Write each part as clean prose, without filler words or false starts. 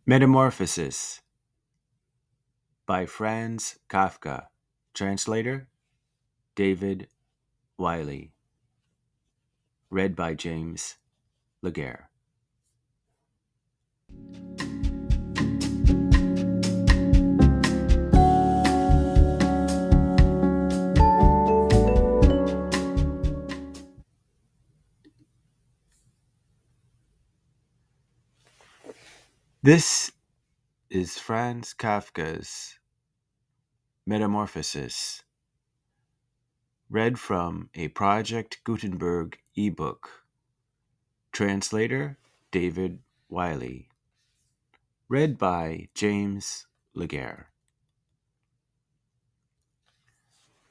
Metamorphosis by Franz Kafka. Translator David Wiley. Read by James Legare. This is Franz Kafka's Metamorphosis, read from a Project Gutenberg ebook. Translator David Wiley. Read by James Legare.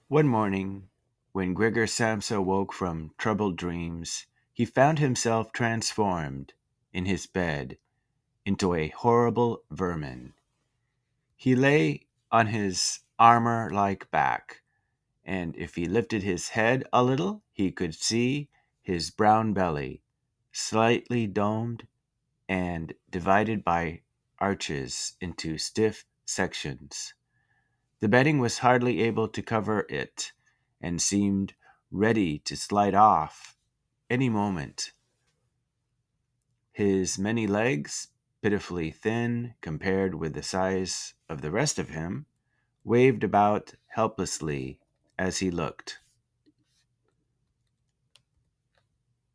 One morning, when Gregor Samsa woke from troubled dreams, he found himself transformed in his bed into a horrible vermin. He lay on his armor-like back, and if he lifted his head a little, he could see his brown belly, slightly domed and divided by arches into stiff sections. The bedding was hardly able to cover it, and seemed ready to slide off any moment. His many legs, pitifully thin compared with the size of the rest of him, waved about helplessly as he looked.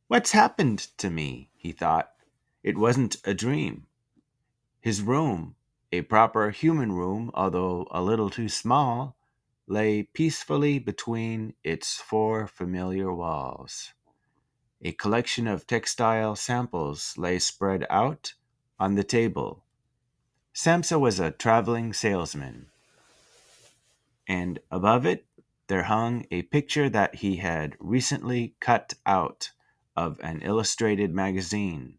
"What's happened to me?" he thought. It wasn't a dream. His room, a proper human room, although a little too small, lay peacefully between its four familiar walls. A collection of textile samples lay spread out on the table. Samsa was a traveling salesman, and above it there hung a picture that he had recently cut out of an illustrated magazine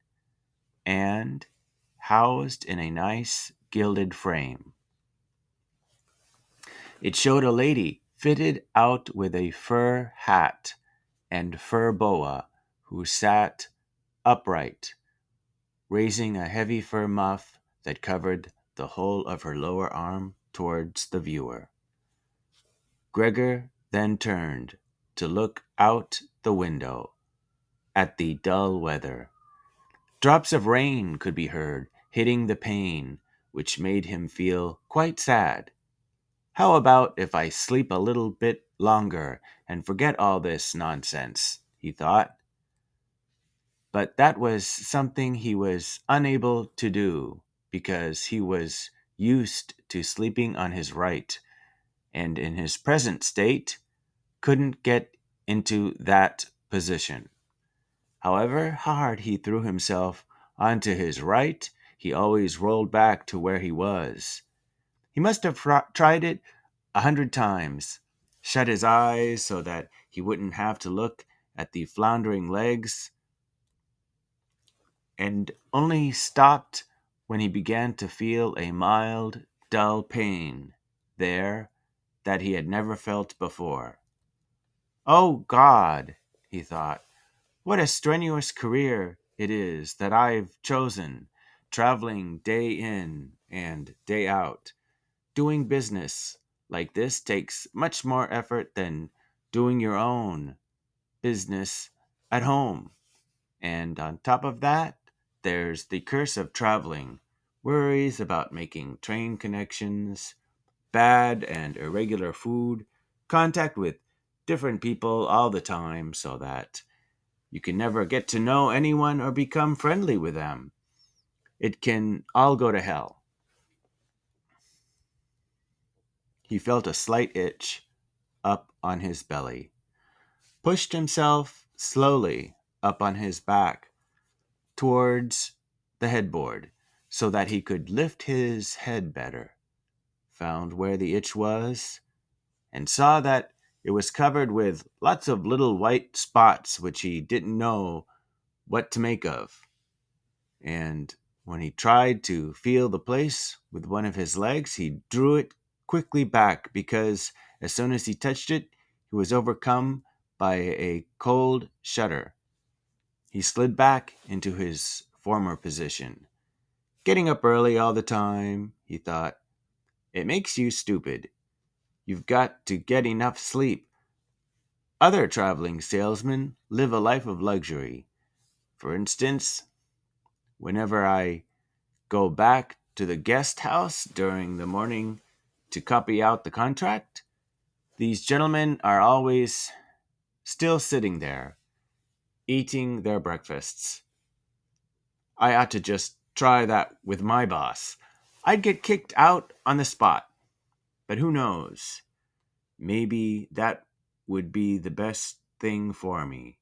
and housed in a nice gilded frame. It showed a lady fitted out with a fur hat and fur boa who sat upright, raising a heavy fur muff that covered the whole of her lower arm towards the viewer. Gregor then turned to look out the window at the dull weather. Drops of rain could be heard hitting the pane, which made him feel quite sad. "How about if I sleep a little bit longer and forget all this nonsense?" he thought. But that was something he was unable to do because he was used to sleeping on his right, and in his present state couldn't get into that position. However hard he threw himself onto his right, he always rolled back to where he was. He must have tried it 100 times, shut his eyes so that he wouldn't have to look at the floundering legs, and only stopped when he began to feel a mild, dull pain there that he had never felt before. "Oh God," he thought, "what a strenuous career it is that I've chosen, traveling day in and day out. Doing business like this takes much more effort than doing your own business at home. And on top of that, there's the curse of traveling, worries about making train connections, bad and irregular food, contact with different people all the time so that you can never get to know anyone or become friendly with them. It can all go to hell." He felt a slight itch up on his belly, pushed himself slowly up on his back towards the headboard so that he could lift his head better, found where the itch was, and saw that it was covered with lots of little white spots which he didn't know what to make of. And when he tried to feel the place with one of his legs, he drew it quickly back because as soon as he touched it, he was overcome by a cold shudder. He slid back into his former position. Getting up early all the time, he thought, it makes you stupid. You've got to get enough sleep. Other traveling salesmen live a life of luxury. For instance, whenever I go back to the guest house during the morning to copy out the contract, these gentlemen are always still sitting there, eating their breakfasts. I ought to just try that with my boss. I'd get kicked out on the spot, but who knows? Maybe that would be the best thing for me.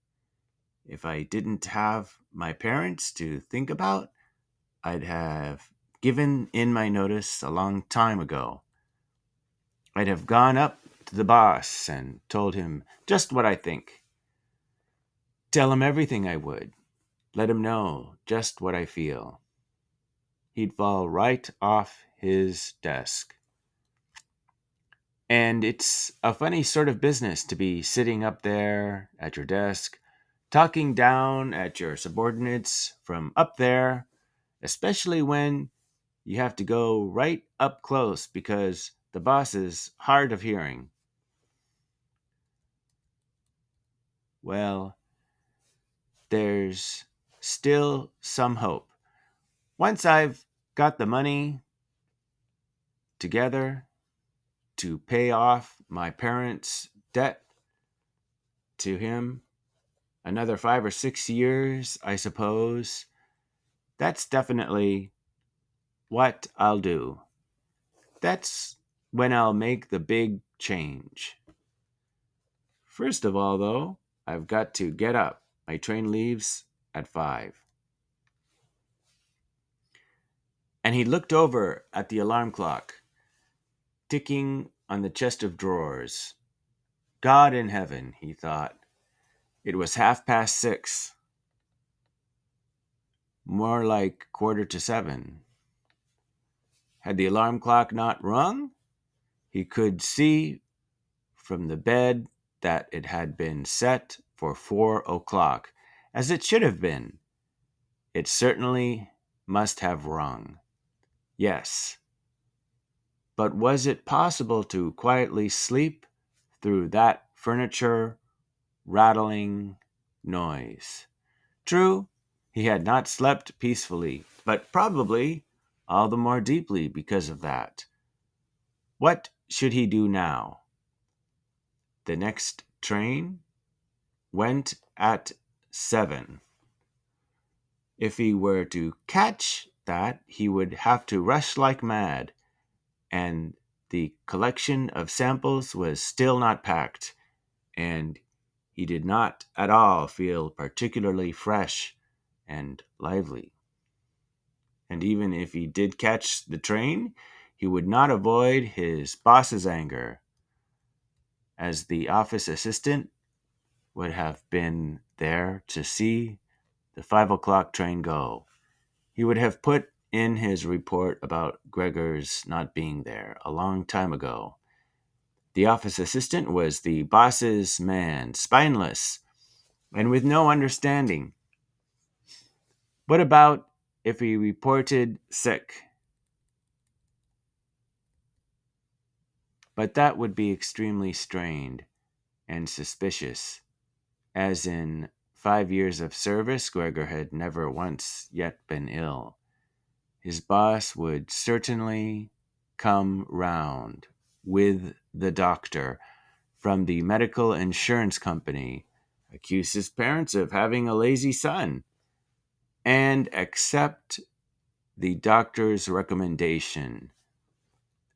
If I didn't have my parents to think about, I'd have given in my notice a long time ago. I'd have gone up to the boss and told him just what I think. Tell him everything I would. Let him know just what I feel. He'd fall right off his desk. And it's a funny sort of business to be sitting up there at your desk, talking down at your subordinates from up there, especially when you have to go right up close because the boss is hard of hearing. Well, there's still some hope. Once I've got the money together to pay off my parents' debt to him, another 5 or 6 years, I suppose, that's definitely what I'll do. That's when I'll make the big change. First of all, though, I've got to get up. My train leaves at 5. And he looked over at the alarm clock, ticking on the chest of drawers. God in heaven, he thought. It was 6:30. More like 6:45. Had the alarm clock not rung, he could see from the bed that it had been set for 4 o'clock, as it should have been. It certainly must have rung. Yes. But was it possible to quietly sleep through that furniture rattling noise? True, he had not slept peacefully, but probably all the more deeply because of that. What should he do now? The next train went at 7. If he were to catch that, he would have to rush like mad, and the collection of samples was still not packed, and he did not at all feel particularly fresh and lively. And even if he did catch the train, he would not avoid his boss's anger, as the office assistant would have been there to see the 5 o'clock train go. He would have put in his report about Gregor's not being there a long time ago. The office assistant was the boss's man, spineless, and with no understanding. What about if he reported sick? But that would be extremely strained and suspicious, as in 5 years of service, Gregor had never once yet been ill. His boss would certainly come round with the doctor from the medical insurance company, accuse his parents of having a lazy son, and accept the doctor's recommendation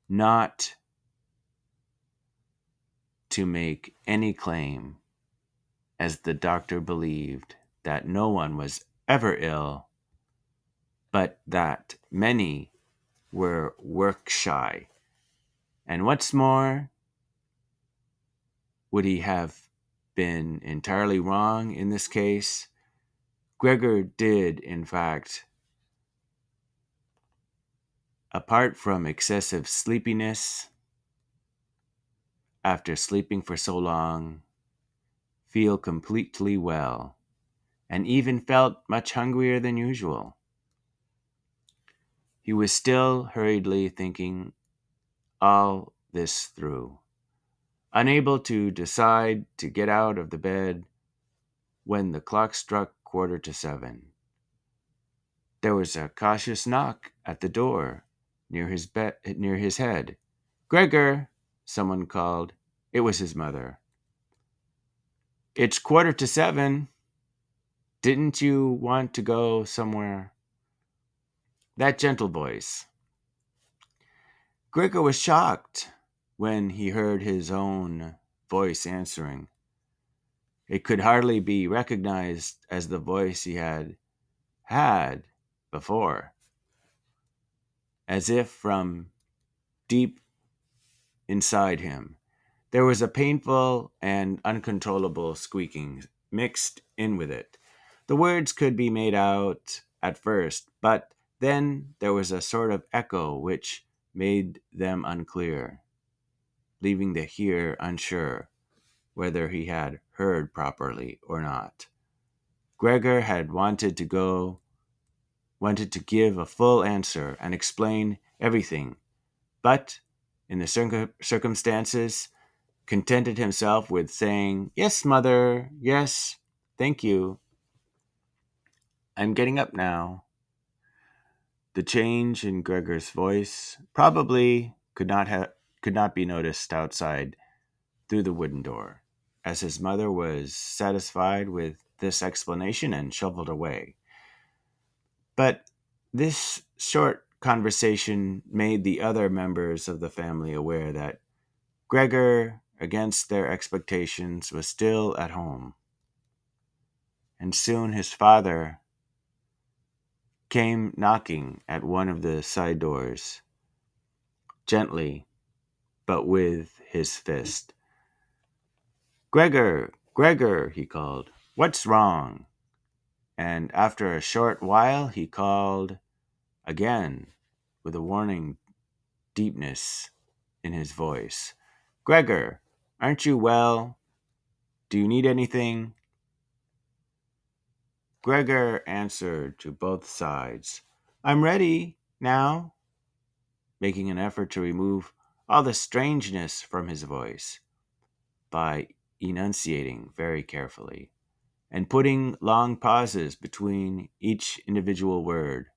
not to make any claim, as the doctor believed that no one was ever ill, but that many were work shy. And what's more, would he have been entirely wrong in this case? Gregor did, in fact, apart from excessive sleepiness, after sleeping for so long, feel completely well, and even felt much hungrier than usual. He was still hurriedly thinking all this through, unable to decide to get out of the bed when the clock struck 7:15. There was a cautious knock at the door near his head. "Gregor," someone called. It was his mother. "It's 7:15. Didn't you want to go somewhere?" That gentle voice. Gregor was shocked when he heard his own voice answering. It could hardly be recognized as the voice he had before, as if from deep inside him. There was a painful and uncontrollable squeaking mixed in with it. The words could be made out at first, but then there was a sort of echo which made them unclear, leaving the hearer unsure whether he had heard properly or not. Gregor had wanted to give a full answer and explain everything, but in the circumstances, contented himself with saying, "Yes, mother, yes, thank you. I'm getting up now." The change in Gregor's voice probably could not be noticed outside through the wooden door, as his mother was satisfied with this explanation and shuffled away. But this short conversation made the other members of the family aware that Gregor, against their expectations, was still at home. And soon his father came knocking at one of the side doors, gently, but with his fist. "Gregor, Gregor," he called, "what's wrong?" And after a short while he called again, with a warning deepness in his voice. "Gregor, aren't you well? Do you need anything?" Gregor answered to both sides, "I'm ready now," making an effort to remove all the strangeness from his voice by enunciating very carefully and putting long pauses between each individual word.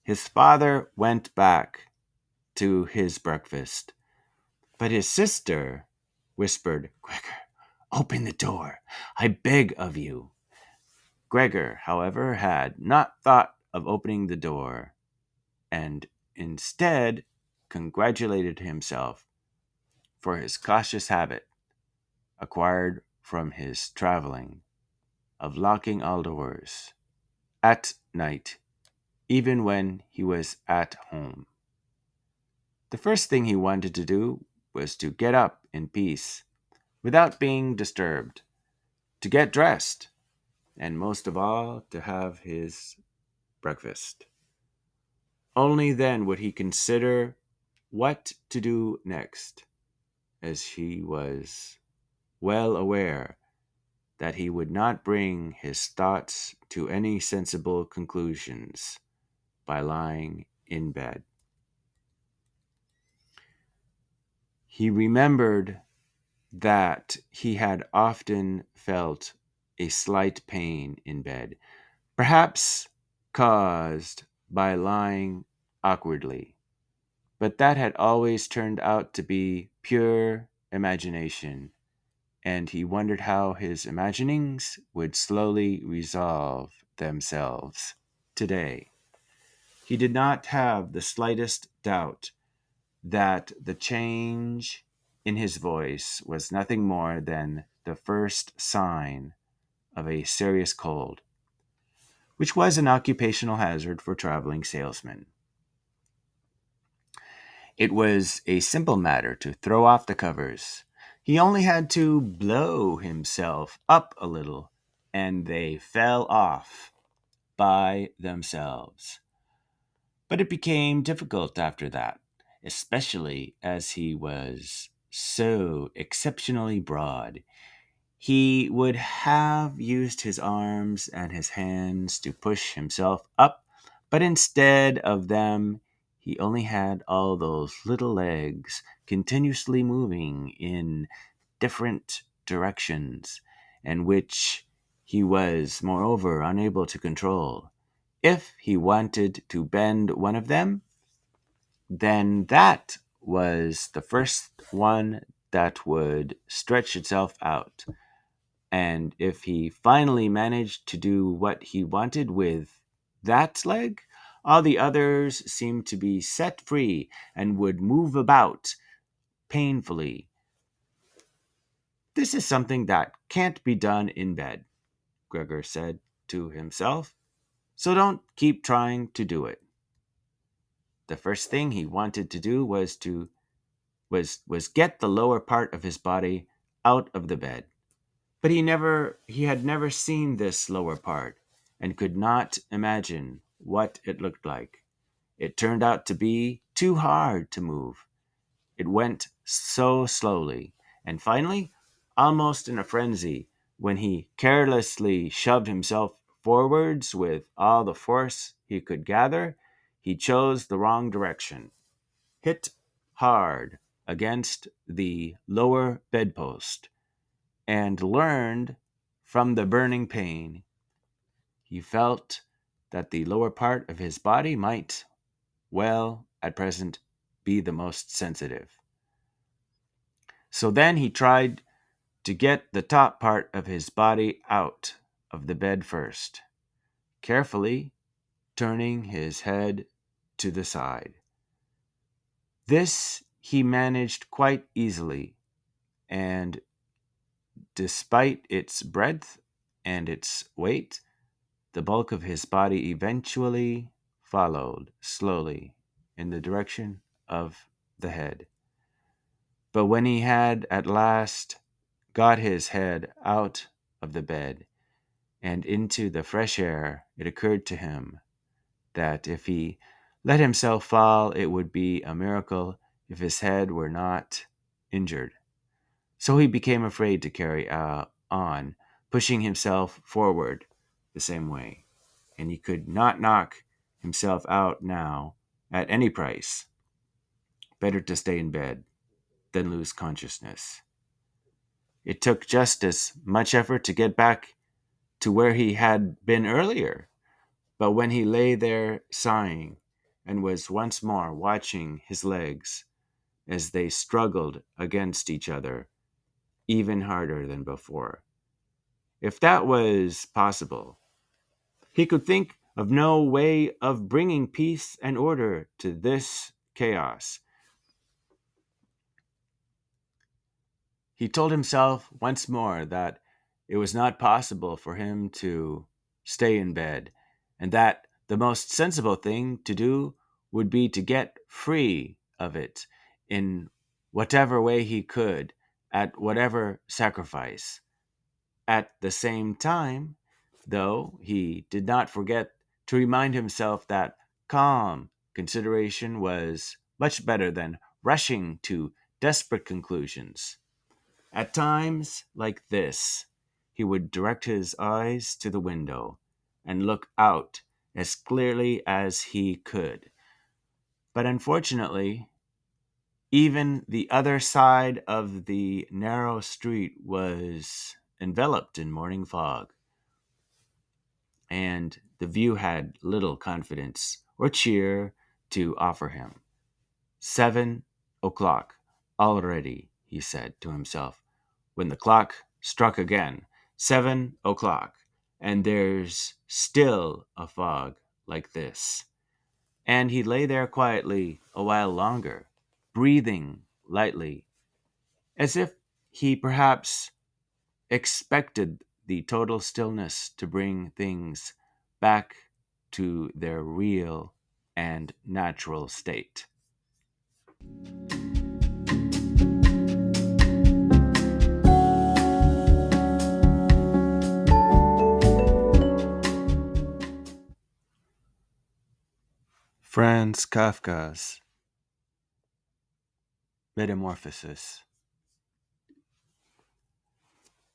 His father went back to his breakfast, but his sister whispered, "Gregor, open the door, I beg of you." Gregor, however, had not thought of opening the door, and instead congratulated himself for his cautious habit, acquired from his traveling, of locking all doors at night, even when he was at home. The first thing he wanted to do was to get up in peace, without being disturbed, to get dressed, and most of all, to have his breakfast. Only then would he consider what to do next, as he was well aware that he would not bring his thoughts to any sensible conclusions by lying in bed. He remembered that he had often felt a slight pain in bed, perhaps caused by lying awkwardly, but that had always turned out to be pure imagination, and he wondered how his imaginings would slowly resolve themselves today. He did not have the slightest doubt that the change in his voice was nothing more than the first sign of a serious cold, which was an occupational hazard for traveling salesmen. It was a simple matter to throw off the covers. He only had to blow himself up a little, and they fell off by themselves. But it became difficult after that, especially as he was so exceptionally broad. He would have used his arms and his hands to push himself up, But instead of them, he only had all those little legs continuously moving in different directions, and which he was, moreover, unable to control. If he wanted to bend one of them, then that was the first one that would stretch itself out. And if he finally managed to do what he wanted with that leg, all the others seemed to be set free and would move about painfully. This is something that can't be done in bed, Gregor said to himself, so don't keep trying to do it. The first thing he wanted to do was get the lower part of his body out of the bed. But he had never seen this lower part and could not imagine what it looked like. It turned out to be too hard to move. It went so slowly, and finally, almost in a frenzy, when he carelessly shoved himself forwards with all the force he could gather, he chose the wrong direction, hit hard against the lower bedpost, and learned from the burning pain. He felt that the lower part of his body might, well, at present, be the most sensitive. So then he tried to get the top part of his body out of the bed first, carefully turning his head to the side. This he managed quite easily, and despite its breadth and its weight, the bulk of his body eventually followed slowly in the direction of the head. But when he had at last got his head out of the bed and into the fresh air, it occurred to him that if he let himself fall, it would be a miracle if his head were not injured. So he became afraid to carry on, pushing himself forward the same way. And he could not knock himself out now at any price. Better to stay in bed than lose consciousness. It took just as much effort to get back to where he had been earlier, but when he lay there sighing and was once more watching his legs as they struggled against each other even harder than before, if that was possible, he could think of no way of bringing peace and order to this chaos. He told himself once more that it was not possible for him to stay in bed, and that the most sensible thing to do would be to get free of it in whatever way he could, at whatever sacrifice. At the same time, though, he did not forget to remind himself that calm consideration was much better than rushing to desperate conclusions. At times like this, he would direct his eyes to the window and look out as clearly as he could. But unfortunately, even the other side of the narrow street was enveloped in morning fog, and the view had little confidence or cheer to offer him. 7 o'clock already, he said to himself, when the clock struck again. 7 o'clock, and there's still a fog like this. And he lay there quietly a while longer, breathing lightly, as if he perhaps expected the total stillness to bring things back to their real and natural state. Franz Kafka's Metamorphosis.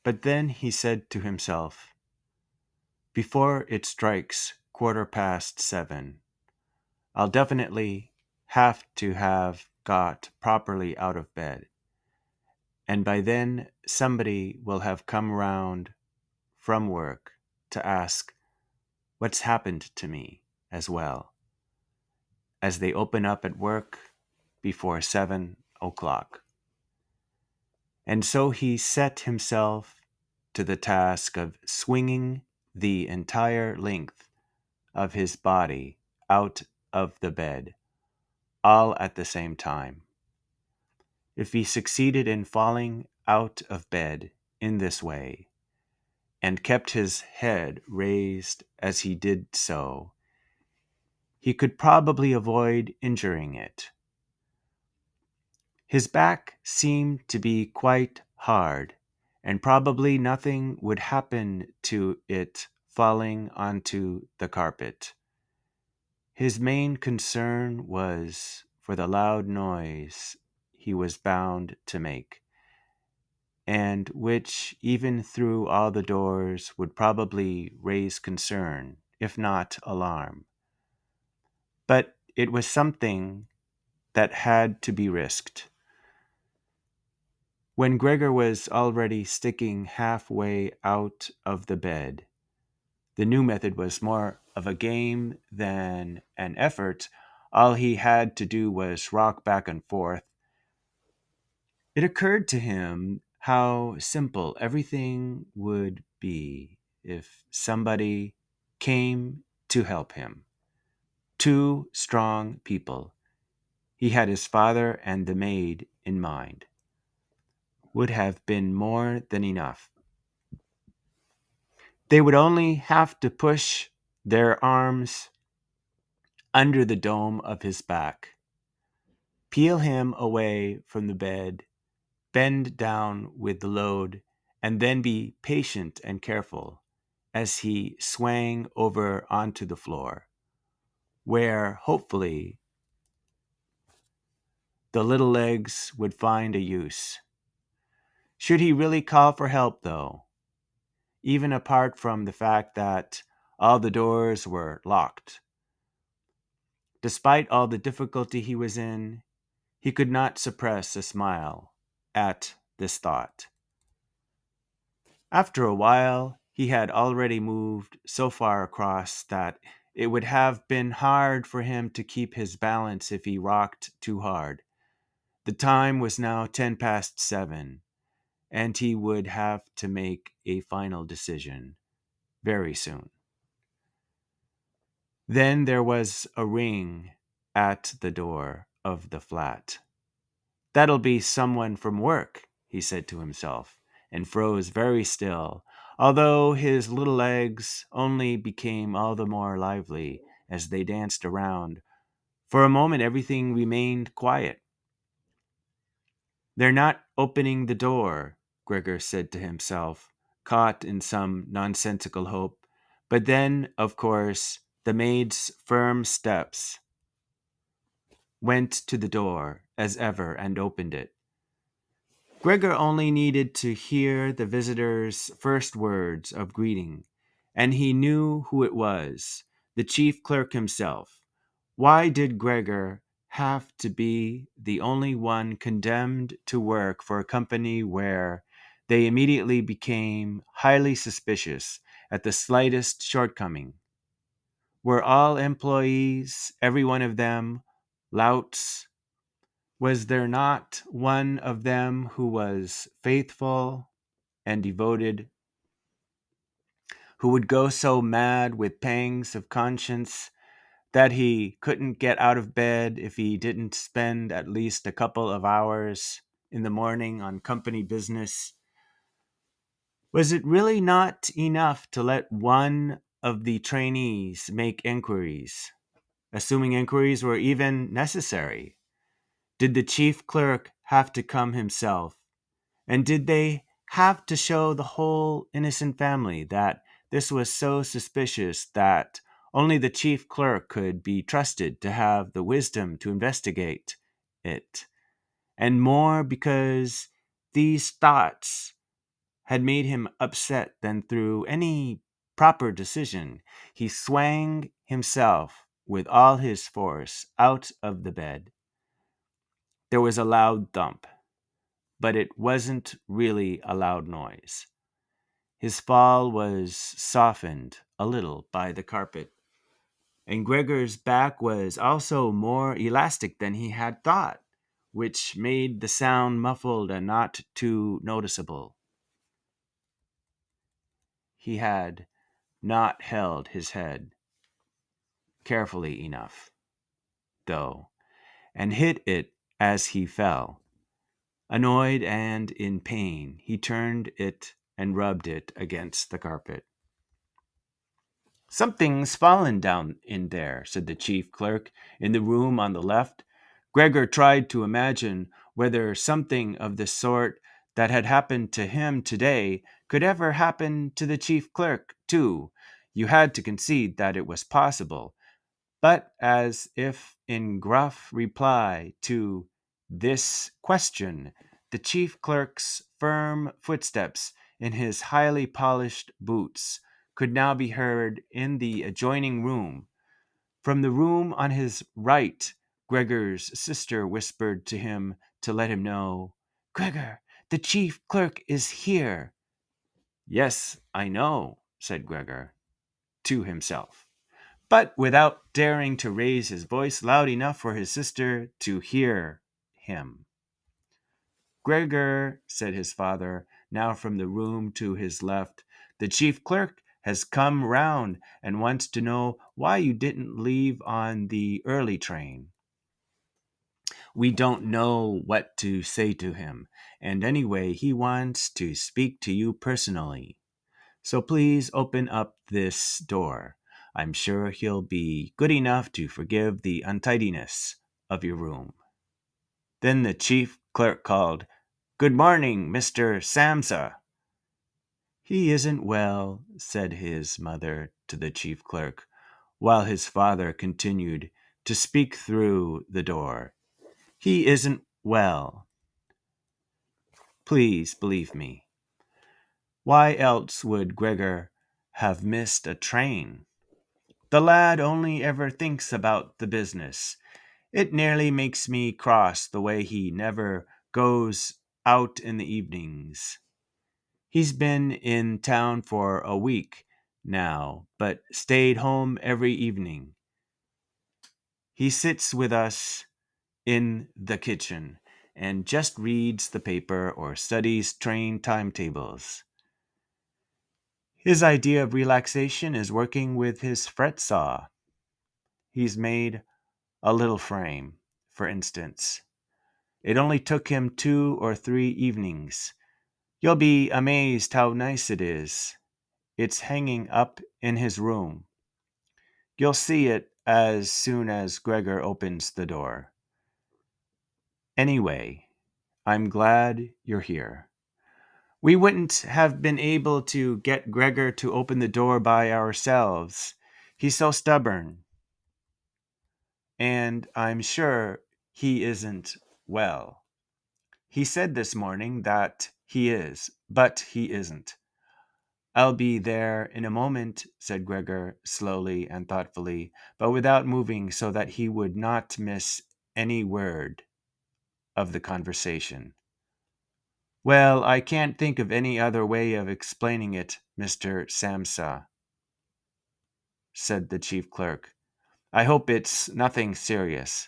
But then he said to himself, before it strikes 7:15, I'll definitely have to have got properly out of bed. And by then, somebody will have come round from work to ask what's happened to me as well, as they open up at work before 7 o'clock. And so he set himself to the task of swinging the entire length of his body out of the bed, all at the same time. If he succeeded in falling out of bed in this way, and kept his head raised as he did so, he could probably avoid injuring it. His back seemed to be quite hard, and probably nothing would happen to it falling onto the carpet. His main concern was for the loud noise he was bound to make, and which, even through all the doors, would probably raise concern, if not alarm. But it was something that had to be risked. When Gregor was already sticking halfway out of the bed, the new method was more of a game than an effort. All he had to do was rock back and forth. It occurred to him how simple everything would be if somebody came to help him. Two strong people, he had his father and the maid in mind, would have been more than enough. They would only have to push their arms under the dome of his back, peel him away from the bed, bend down with the load, and then be patient and careful as he swang over onto the floor, where hopefully the little legs would find a use. Should he really call for help, though, even apart from the fact that all the doors were locked? Despite all the difficulty he was in, he could not suppress a smile at this thought. After a while, he had already moved so far across that it would have been hard for him to keep his balance if he rocked too hard. The time was now 7:10, and he would have to make a final decision very soon. Then there was a ring at the door of the flat. "That'll be someone from work," he said to himself, and froze very still, although his little legs only became all the more lively as they danced around. For a moment everything remained quiet. "They're not opening the door," Gregor said to himself, caught in some nonsensical hope. But then, of course, the maid's firm steps went to the door as ever and opened it. Gregor only needed to hear the visitor's first words of greeting, and he knew who it was, the chief clerk himself. Why did Gregor have to be the only one condemned to work for a company where they immediately became highly suspicious at the slightest shortcoming? Were all employees, every one of them, louts? Was there not one of them who was faithful and devoted, who would go so mad with pangs of conscience that he couldn't get out of bed if he didn't spend at least a couple of hours in the morning on company business? Was it really not enough to let one of the trainees make inquiries, assuming inquiries were even necessary? Did the chief clerk have to come himself? And did they have to show the whole innocent family that this was so suspicious that only the chief clerk could be trusted to have the wisdom to investigate it? And more because these thoughts had made him upset than through any proper decision. He swang himself with all his force out of the bed. There was a loud thump, but it wasn't really a loud noise. His fall was softened a little by the carpet, and Gregor's back was also more elastic than he had thought, which made the sound muffled and not too noticeable. He had not held his head carefully enough, though, and hit it as he fell. Annoyed and in pain, he turned it and rubbed it against the carpet. Something's fallen down in there, said the chief clerk in the room on the left. Gregor tried to imagine whether something of the sort that had happened to him today could ever happen to the chief clerk, too. You had to concede that it was possible. But as if in gruff reply to this question, the chief clerk's firm footsteps in his highly polished boots could now be heard in the adjoining room. From the room on his right, Gregor's sister whispered to him to let him know, "Gregor, the chief clerk is here." "Yes, I know," said Gregor to himself, but without daring to raise his voice loud enough for his sister to hear him. "Gregor," said his father, now from the room to his left, "the chief clerk has come round and wants to know why you didn't leave on the early train." "We don't know what to say to him, and anyway, he wants to speak to you personally. So please open up this door. I'm sure he'll be good enough to forgive the untidiness of your room." Then the chief clerk called, "Good morning, Mr. Samsa." "He isn't well," said his mother to the chief clerk, while his father continued to speak through the door. "He isn't well. Please believe me. Why else would Gregor have missed a train? The lad only ever thinks about the business. It nearly makes me cross the way he never goes out in the evenings. He's been in town for a week now, but stayed home every evening. He sits with us in the kitchen and just reads the paper or studies train timetables. His idea of relaxation is working with his fret saw. He's made a little frame, for instance. It only took him 2 or 3 evenings. You'll be amazed how nice it is. It's hanging up in his room. You'll see it as soon as Gregor opens the door. Anyway, I'm glad you're here. We wouldn't have been able to get Gregor to open the door by ourselves. He's so stubborn. And I'm sure he isn't well. He said this morning that he is, but he isn't. "I'll be there in a moment," said Gregor slowly and thoughtfully, but without moving so that he would not miss any word of the conversation. "Well, I can't think of any other way of explaining it, Mr. Samsa," said the chief clerk. "I hope it's nothing serious.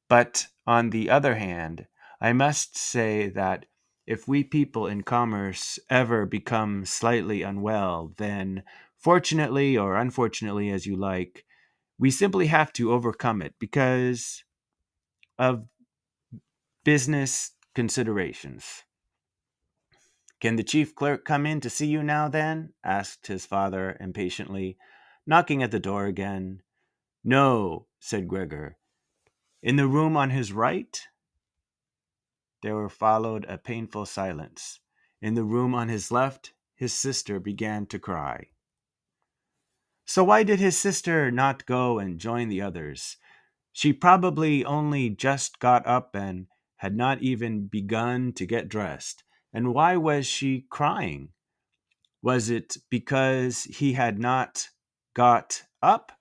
But on the other hand, I must say that if we people in commerce ever become slightly unwell, then, fortunately or unfortunately as you like, we simply have to overcome it because of business considerations." "Can the chief clerk come in to see you now, then?" asked his father impatiently, knocking at the door again. "No," said Gregor. "In the room on his right?" There followed a painful silence. In the room on his left, his sister began to cry. So why did his sister not go and join the others? She probably only just got up and had not even begun to get dressed. And why was she crying? Was it because he had not got up,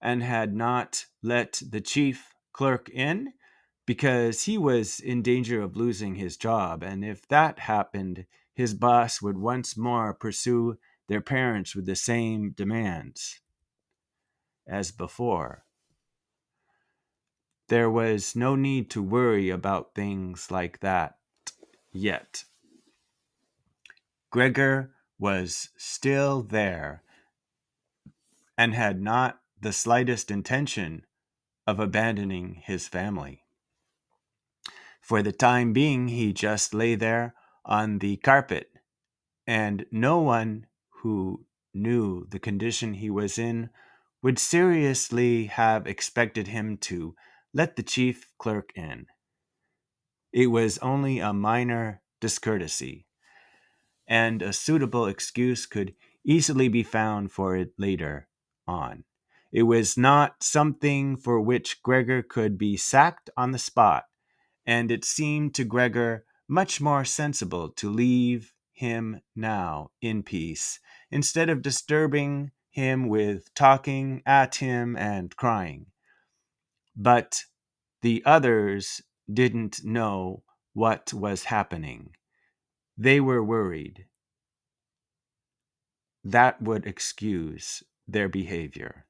and had not let the chief clerk in because he was in danger of losing his job. And if that happened, his boss would once more pursue their parents with the same demands as before. There was no need to worry about things like that yet. Gregor was still there and had not the slightest intention of abandoning his family. For the time being, he just lay there on the carpet, and no one who knew the condition he was in would seriously have expected him to let the chief clerk in. It was only a minor discourtesy, and a suitable excuse could easily be found for it later on. It was not something for which Gregor could be sacked on the spot, and it seemed to Gregor much more sensible to leave him now in peace instead of disturbing him with talking at him and crying. But the others didn't know what was happening. They were worried. That would excuse their behavior.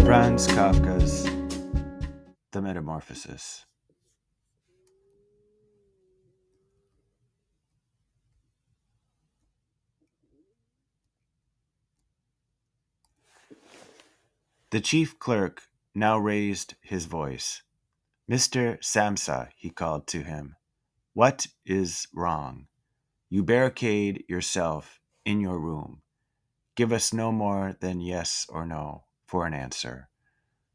Franz Kafka's The Metamorphosis. The chief clerk now raised his voice. "Mr. Samsa," he called to him, "what is wrong? You barricade yourself in your room. Give us no more than yes or no for an answer.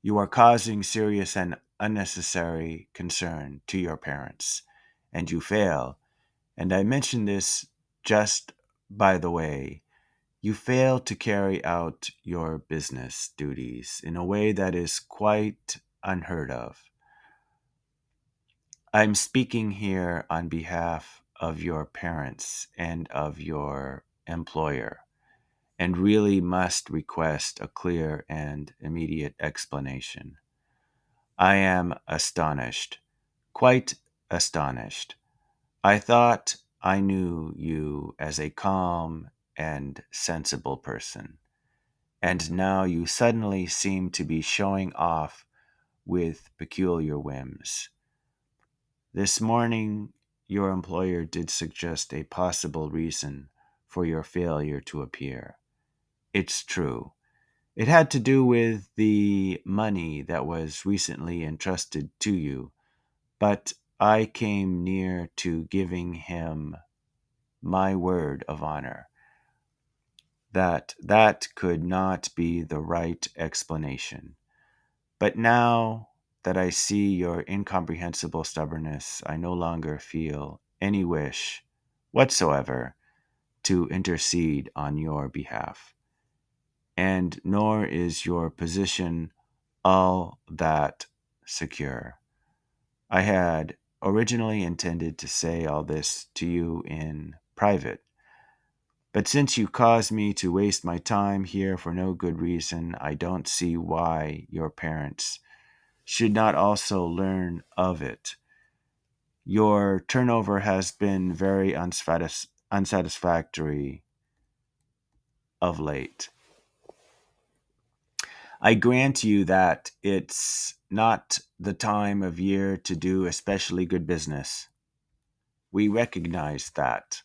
You are causing serious and unnecessary concern to your parents, and you fail, and I mention this just by the way, you fail to carry out your business duties in a way that is quite unheard of. I'm speaking here on behalf of your parents and of your employer, and really must request a clear and immediate explanation. I am astonished, quite astonished. I thought I knew you as a calm and sensible person, and now you suddenly seem to be showing off with peculiar whims. This morning, your employer did suggest a possible reason for your failure to appear. It's true. It had to do with the money that was recently entrusted to you, but I came near to giving him my word of honor that that could not be the right explanation. But now that I see your incomprehensible stubbornness, I no longer feel any wish whatsoever to intercede on your behalf. And nor is your position all that secure. I had originally intended to say all this to you in private, but since you caused me to waste my time here for no good reason, I don't see why your parents should not also learn of it. Your turnover has been very unsatisfactory of late. I grant you that it's not the time of year to do especially good business. We recognize that.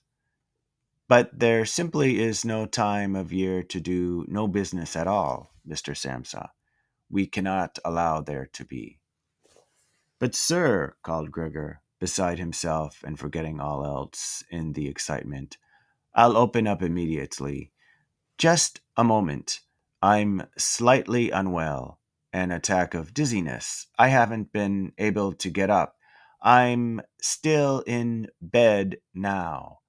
But there simply is no time of year to do no business at all, Mr. Samsa. We cannot allow there to be. But, sir, called Gregor, beside himself and forgetting all else in the excitement, I'll open up immediately. Just a moment. I'm slightly unwell. An attack of dizziness. I haven't been able to get up. I'm still in bed now.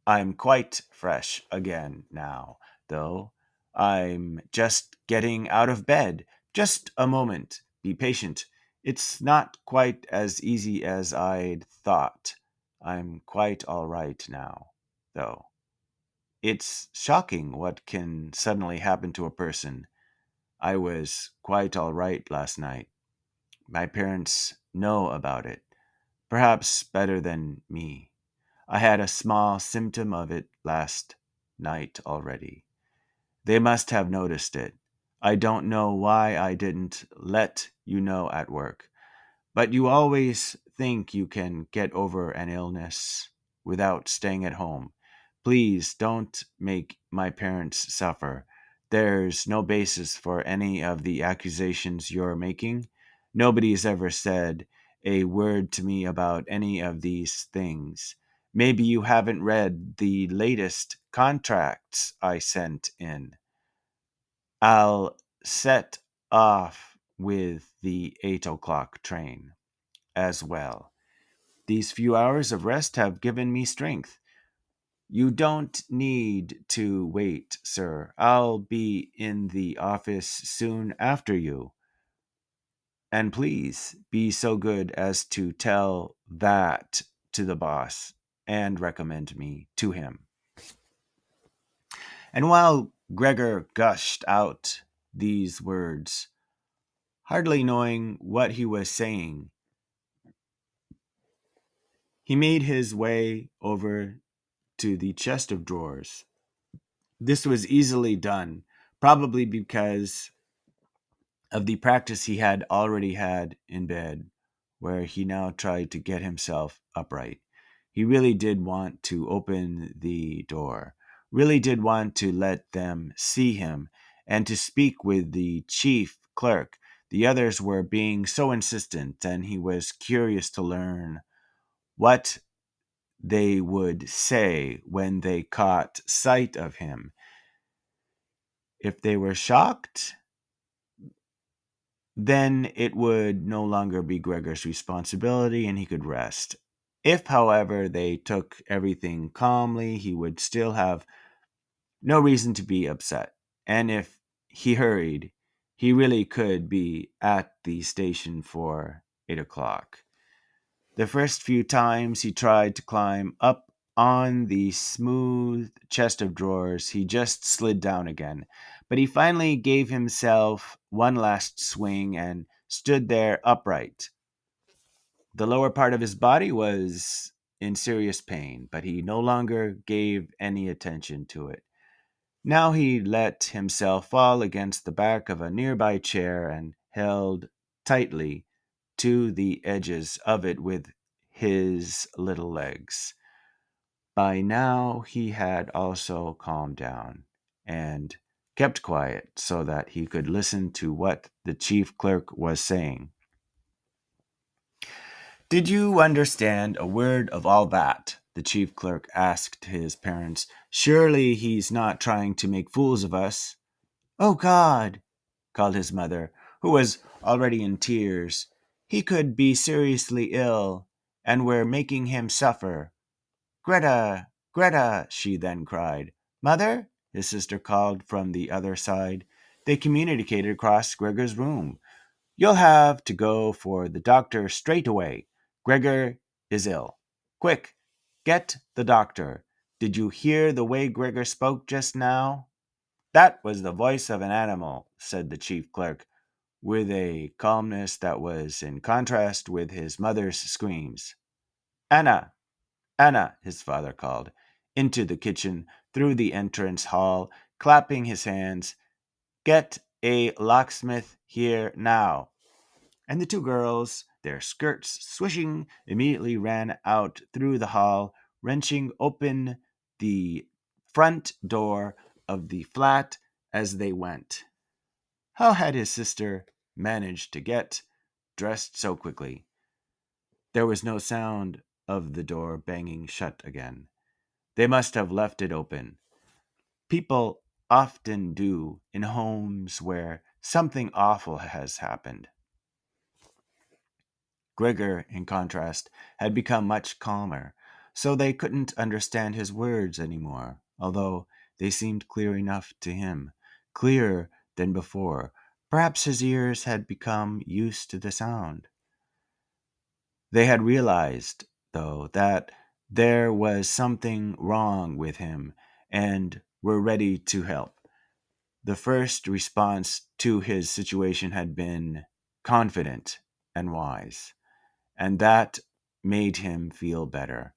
I'm quite fresh again now, though. I'm just getting out of bed. Just a moment. Be patient. It's not quite as easy as I'd thought. I'm quite all right now, though. It's shocking what can suddenly happen to a person. I was quite all right last night. My parents know about it, perhaps better than me. I had a small symptom of it last night already. They must have noticed it. I don't know why I didn't let you know at work. But you always think you can get over an illness without staying at home. Please don't make my parents suffer. There's no basis for any of the accusations you're making. Nobody's ever said a word to me about any of these things. Maybe you haven't read the latest contracts I sent in. I'll set off with the 8 o'clock train as well. These few hours of rest have given me strength. You don't need to wait, sir. I'll be in the office soon after you. And please be so good as to tell that to the boss and recommend me to him. And while Gregor gushed out these words, hardly knowing what he was saying, he made his way over to the chest of drawers. This was easily done, probably because of the practice he had already had in bed, where he now tried to get himself upright. He really did want to open the door, really did want to let them see him, and to speak with the chief clerk. The others were being so insistent, and he was curious to learn what they would say when they caught sight of him. If they were shocked, then it would no longer be Gregor's responsibility and he could rest. If, however, they took everything calmly, he would still have no reason to be upset. And if he hurried, he really could be at the station for 8 o'clock. The first few times he tried to climb up on the smooth chest of drawers, he just slid down again. But he finally gave himself one last swing and stood there upright. The lower part of his body was in serious pain, but he no longer gave any attention to it. Now he let himself fall against the back of a nearby chair and held tightly to the edges of it with his little legs. By now he had also calmed down and kept quiet so that he could listen to what the chief clerk was saying. Did you understand a word of all that? The chief clerk asked his parents. Surely he's not trying to make fools of us. Oh, God, called his mother, who was already in tears. He could be seriously ill, and we're making him suffer. Greta, Greta, she then cried. Mother, his sister called from the other side. They communicated across Gregor's room. You'll have to go for the doctor straight away. Gregor is ill. Quick, get the doctor. Did you hear the way Gregor spoke just now? That was the voice of an animal, said the chief clerk, with a calmness that was in contrast with his mother's screams. Anna, Anna, his father called, into the kitchen through the entrance hall, clapping his hands. Get a locksmith here now. And the two girls, their skirts swishing, immediately ran out through the hall, wrenching open the front door of the flat as they went. How had his sister managed to get dressed so quickly? There was no sound of the door banging shut again. They must have left it open. People often do in homes where something awful has happened. Gregor, in contrast, had become much calmer, so they couldn't understand his words any more, although they seemed clear enough to him, clearer than before. Perhaps his ears had become used to the sound. They had realized, though, that there was something wrong with him and were ready to help. The first response to his situation had been confident and wise, and that made him feel better.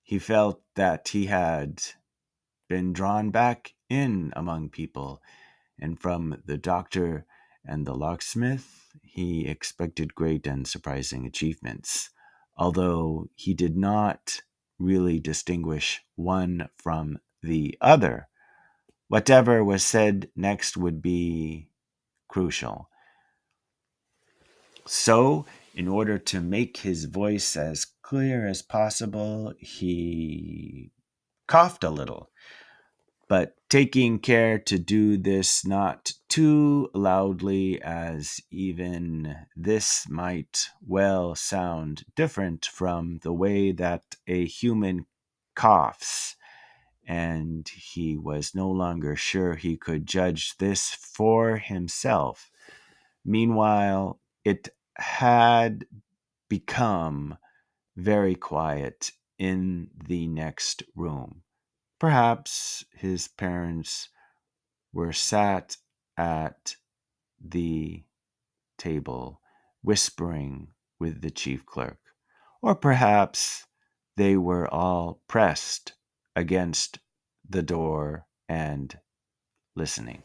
He felt that he had been drawn back in among people, and from the doctor and the locksmith he expected great and surprising achievements, although he did not really distinguish one from the other. Whatever was said next would be crucial. So, in order to make his voice as clear as possible, he coughed a little, but taking care to do this not too loudly, as even this might well sound different from the way that a human coughs, and he was no longer sure he could judge this for himself. Meanwhile, it had become very quiet in the next room. Perhaps his parents were sat at the table whispering with the chief clerk, or perhaps they were all pressed against the door and listening.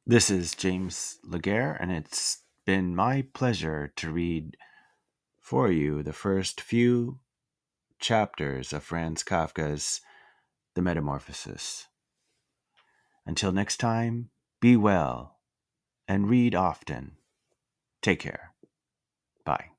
This is James Legare, and it's been my pleasure to read for you the first few chapters of Franz Kafka's The Metamorphosis. Until next time, be well and read often. Take care. Bye.